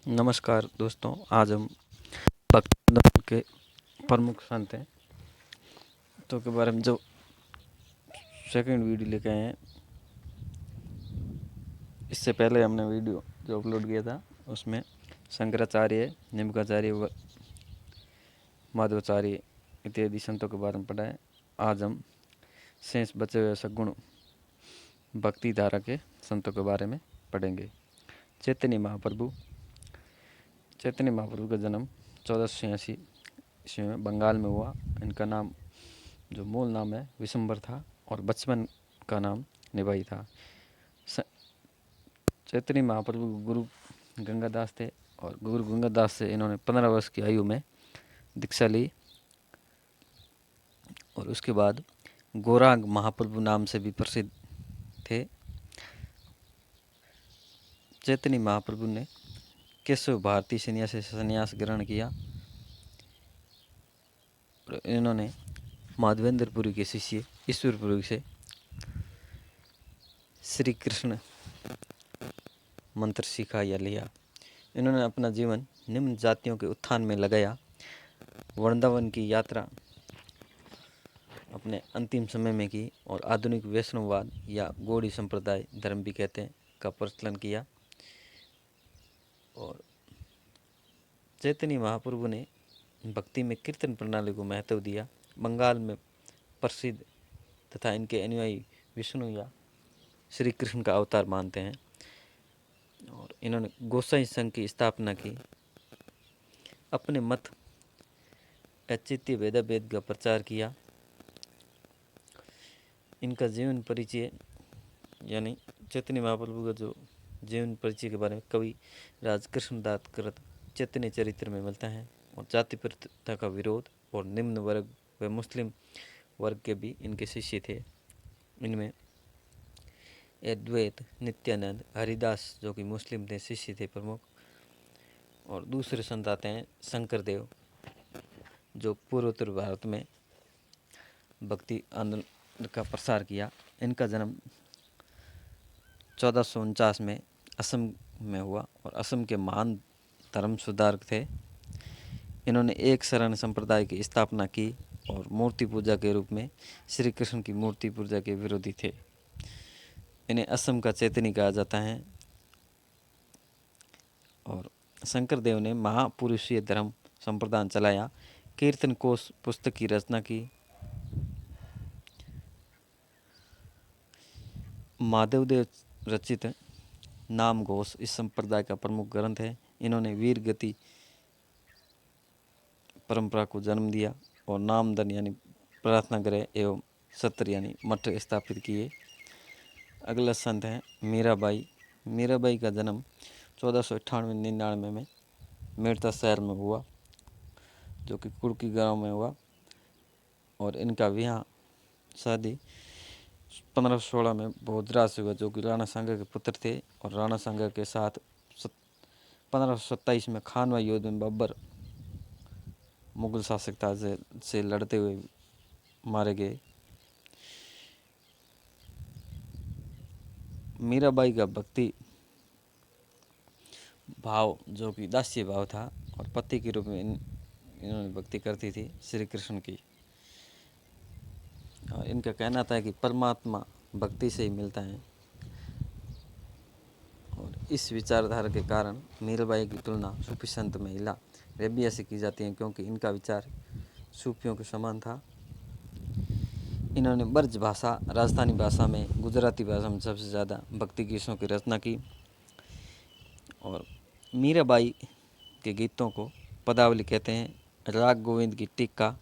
नमस्कार दोस्तों, आज हम भक्ति आंदोलन के प्रमुख संत हैं तो के बारे में जो सेकंड वीडियो लेके आए हैं। इससे पहले हमने वीडियो जो अपलोड किया था उसमें शंकराचार्य, निम्बाचार्य, माधवाचार्य इत्यादि संतों के बारे में पढ़ा है। आज हम शेष बचे हुए सद्गुण भक्ति धारा के संतों के बारे में पढ़ेंगे। चैतन्य महाप्रभु का जन्म 1486 ईस्वी में बंगाल में हुआ। इनका नाम जो मूल नाम है विशंबर था और बचपन का नाम निभाई था। चैतन्य महाप्रभु गुरु गंगादास थे और गुरु गंगादास से इन्होंने 15 वर्ष की आयु में दीक्षा ली और उसके बाद गौरांग महाप्रभु नाम से भी प्रसिद्ध थे। चैतन्य महाप्रभु ने केशव भारती सन्यास से संन्यास ग्रहण किया और इन्होंने माधवेंद्रपुरी के शिष्य ईश्वरपुरी से श्री कृष्ण मंत्र सीखा या लिया। इन्होंने अपना जीवन निम्न जातियों के उत्थान में लगाया। वृंदावन की यात्रा अपने अंतिम समय में की और आधुनिक वैष्णववाद या गौड़ी संप्रदाय धर्म भी कहते हैं का प्रचलन किया। और चैतन्य महाप्रभु ने भक्ति में कीर्तन प्रणाली को महत्व दिया। बंगाल में प्रसिद्ध तथा इनके अनुयायी विष्णु या श्री कृष्ण का अवतार मानते हैं और इन्होंने गोसाई संघ की स्थापना की। अपने मत अचित्य भेदाभेद का प्रचार किया। इनका जीवन परिचय यानी चैतन्य महाप्रभु का जो जीवन परिचय के बारे में कवि राज कृष्णदास कृत चैतन्य चरित्र में मिलता है। और जाति प्रथा का विरोध और निम्न वर्ग व मुस्लिम वर्ग के भी इनके शिष्य थे। इनमें अद्वैत, नित्यानंद, हरिदास जो कि मुस्लिम थे शिष्य थे प्रमुख। और दूसरे संत आते हैं शंकर देव जो पूर्वोत्तर भारत में भक्ति आंदोलन का प्रसार किया। इनका जन्म 1449 में असम में हुआ और असम के महान धर्म सुधारक थे। इन्होंने एक शरण संप्रदाय की स्थापना की और मूर्ति पूजा के रूप में श्री कृष्ण की मूर्ति पूजा के विरोधी थे। इन्हें असम का चैतन्य कहा जाता है। और शंकर देव ने महापुरुषीय धर्म संप्रदान चलाया। कीर्तन कोश पुस्तक की रचना की। माधवदेव रचित नाम घोष इस संप्रदाय का प्रमुख ग्रंथ है। इन्होंने वीर गति परंपरा को जन्म दिया और नामदन यानी प्रार्थना गृह एवं सत्र यानी मठ स्थापित किए। अगला संत है मीराबाई। मीराबाई का जन्म 1498-99 में मेड़ता शहर में हुआ जो कि कुर्की गांव में हुआ। और इनका विवाह शादी 1516 में भोजराज से हुआ जो कि राणा सांगा के पुत्र थे। और राणा सांगा के साथ 1527 में खानवा युद्ध में बब्बर मुगल शासकता से लड़ते हुए मारे गए। मीराबाई का भक्ति भाव जो कि दास्य भाव था और पति के रूप में इन्होंने भक्ति करती थी श्री कृष्ण की। और इनका कहना था कि परमात्मा भक्ति से ही मिलता है। और इस विचारधारा के कारण मीराबाई की तुलना सूफी संत महिला रेबिया से की जाती है क्योंकि इनका विचार सूफियों के समान था। इन्होंने ब्रज भाषा, राजस्थानी भाषा में, गुजराती भाषा में सबसे ज़्यादा भक्ति गीतों की रचना की। और मीराबाई के गीतों को पदावली कहते हैं। राग गोविंद की टीका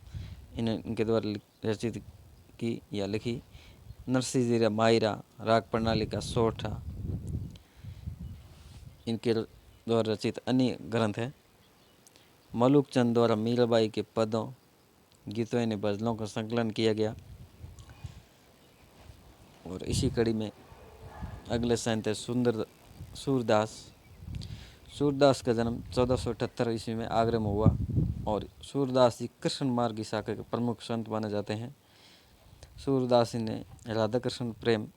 इनके द्वारा रचित की या लिखी। नरसिंह मायरा राग प्रणाली का सोठा इनके द्वारा रचित अन्य ग्रंथ है। मलुक चंद द्वारा मीराबाई के पदों, गीतों ने भजनों का संकलन किया गया। और इसी कड़ी में अगले संत है सूरदास। सूरदास का जन्म 1478 ईस्वी में आगरा में हुआ और सूरदास जी कृष्ण मार्ग की शाखा के प्रमुख संत माने जाते हैं। सूरदास जी ने राधा कृष्ण प्रेम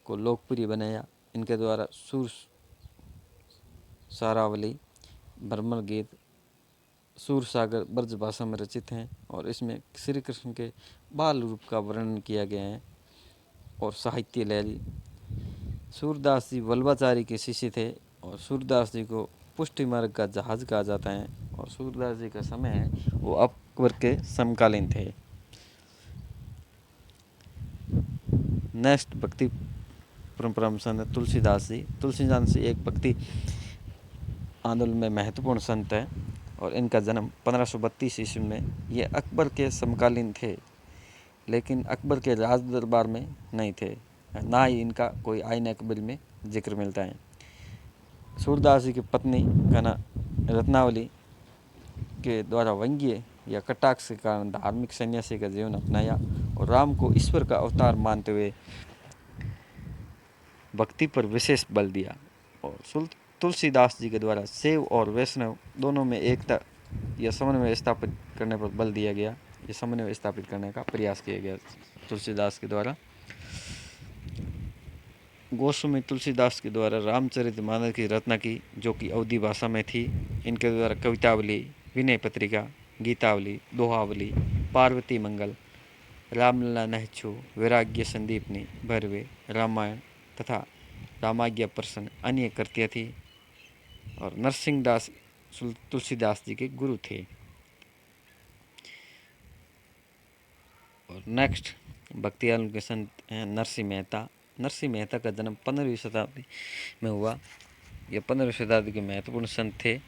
को लोकप्रिय बनाया। इनके द्वारा सारावली, भ्रमर गीत, सूरसागर ब्रज भाषा में रचित हैं और इसमें श्री कृष्ण के बाल रूप का वर्णन किया गया है। और साहित्य लहरी, सूरदास जी वल्लभाचारी के शिष्य थे और सूरदास जी को पुष्टि मार्ग का जहाज कहा जाता है और सूरदास जी का समय है वो अकबर के समकालीन थे। नेक्स्ट भक्ति परंपरा में संत तुलसीदास जी। तुलसीदास जी एक भक्ति आंदोलन में महत्वपूर्ण संत है और इनका जन्म 1532 ईस्वी में, ये अकबर के समकालीन थे लेकिन अकबर के राज दरबार में नहीं थे, ना ही इनका कोई आईन अकबर में जिक्र मिलता है। सूरदास जी की पत्नी का नाम रत्नावली के द्वारा व्यंग्य या कटाक्ष के कारण धार्मिक सन्यासी का जीवन अपनाया और राम को ईश्वर का अवतार मानते हुए भक्ति पर विशेष बल दिया। और तुलसीदास जी के द्वारा शैव और वैष्णव दोनों में एकता या समन्वय स्थापित करने पर बल दिया गया, ये समन्वय स्थापित करने का प्रयास किया गया तुलसीदास के द्वारा। गोस्वामी तुलसीदास के द्वारा रामचरितमानस की रचना की जो कि अवधी भाषा में थी। इनके द्वारा कवितावली, विनय पत्रिका, गीतावली, दोहावली, पार्वती मंगल, रामलला नहछु, वैराग्य संदीपनी, भैरवे, रामायण तथा रामाज्ञा प्रसन्न अन्य कृतियाँ थी। और नरसिंहदास तुलसीदास जी के गुरु थे। और नेक्स्ट भक्ति आंदोलन के संत हैं नरसिंह मेहता। नरसिंह मेहता का जन्म 15वीं शताब्दी में हुआ। ये 15वीं शताब्दी के महत्वपूर्ण संत थे।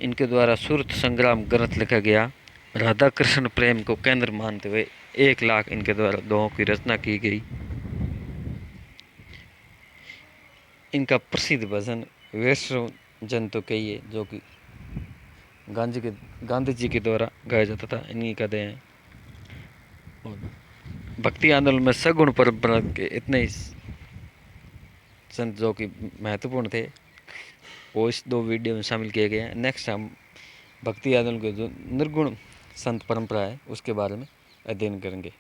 इनके द्वारा सूरत संग्राम ग्रंथ लिखा गया। राधा कृष्ण प्रेम को केंद्र मानते हुए 1 लाख इनके द्वारा दोहों की रचना की गई। इनका प्रसिद्ध भजन वैष्णव जन तो कहिए जो कि गांधी जी के द्वारा गाया जाता था, इन्हीं का दें। और भक्ति आंदोलन में सगुण परंपरा के इतने ही संत जो कि महत्वपूर्ण थे वो इस 2 वीडियो में शामिल किए गए हैं। नेक्स्ट हम भक्ति आंदोलन के जो निर्गुण संत परंपरा है उसके बारे में अध्ययन करेंगे।